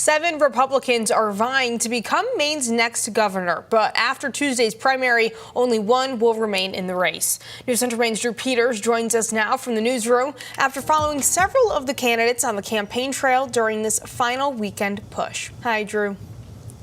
7 Republicans are vying to become Maine's next governor, but after Tuesday's primary, only one will remain in the race. News Center Maine's Drew Peters joins us now from the newsroom after following several of the candidates on the campaign trail during this final weekend push. Hi, Drew.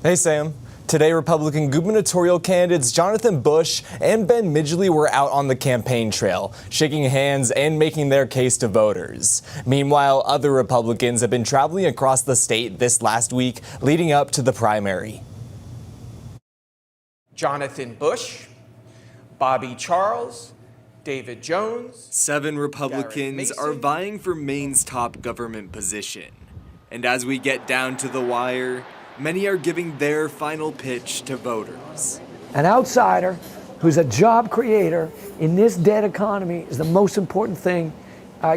Hey, Sam. Today, Republican gubernatorial candidates Jonathan Bush and Ben Midgley were out on the campaign trail, shaking hands and making their case to voters. Meanwhile, other Republicans have been traveling across the state this last week leading up to the primary. Jonathan Bush, Bobby Charles, David Jones. 7 Republicans are vying for Maine's top government position. And as we get down to the wire, many are giving their final pitch to voters. An outsider who's a job creator in this dead economy is the most important thing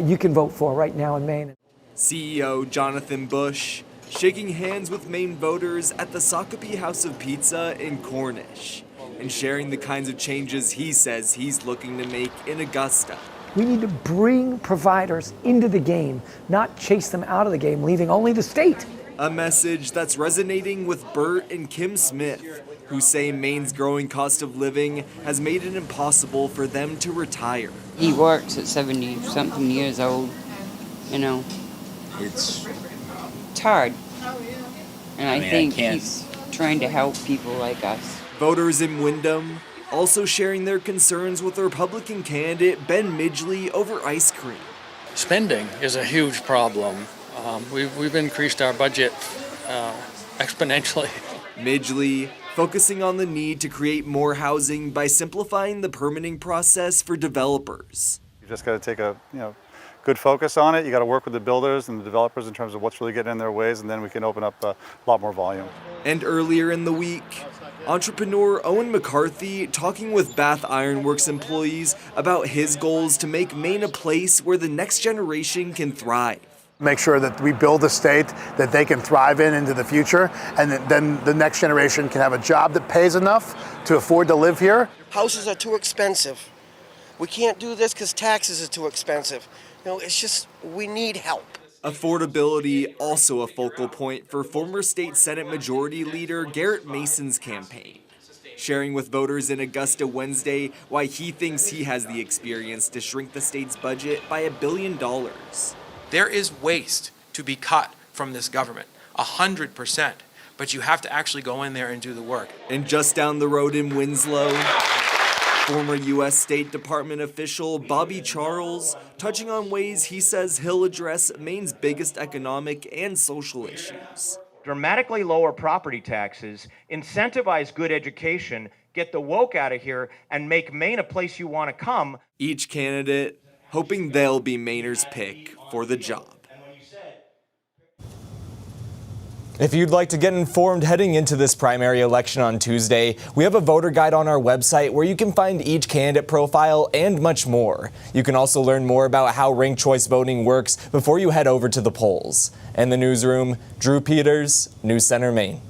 you can vote for right now in Maine. CEO Jonathan Bush shaking hands with Maine voters at the Sockopee House of Pizza in Cornish and sharing the kinds of changes he says he's looking to make in Augusta. We need to bring providers into the game, not chase them out of the game, leaving only the state. A message that's resonating with Bert and Kim Smith, who say Maine's growing cost of living has made it impossible for them to retire. He works at 70-something years old, you know. It's hard. And I think he's trying to help people like us. Voters in Windham also sharing their concerns with Republican candidate Ben Midgley over ice cream. Spending is a huge problem. We've increased our budget exponentially. Midgley focusing on the need to create more housing by simplifying the permitting process for developers. You just got to take a good focus on it. You got to work with the builders and the developers in terms of what's really getting in their ways, and then we can open up a lot more volume. And earlier in the week, entrepreneur Owen McCarthy talking with Bath Iron Works employees about his goals to make Maine a place where the next generation can thrive. Make sure that we build a state that they can thrive in into the future, and then the next generation can have a job that pays enough to afford to live here. Houses are too expensive. We can't do this because taxes are too expensive. It's just, we need help. Affordability also a focal point for former state Senate Majority Leader Garrett Mason's campaign, sharing with voters in Augusta Wednesday why he thinks he has the experience to shrink the state's budget by $1 billion. There is waste to be cut from this government, 100%, but you have to actually go in there and do the work. And just down the road in Winslow, former U.S. State Department official Bobby Charles touching on ways he says he'll address Maine's biggest economic and social issues. Dramatically lower property taxes, incentivize good education, get the woke out of here, and make Maine a place you want to come. Each candidate hoping they'll be Mainers' pick for the job. If you'd like to get informed heading into this primary election on Tuesday, we have a voter guide on our website where you can find each candidate profile and much more. You can also learn more about how ranked choice voting works before you head over to the polls. In the newsroom, Drew Peters, News Center, Maine.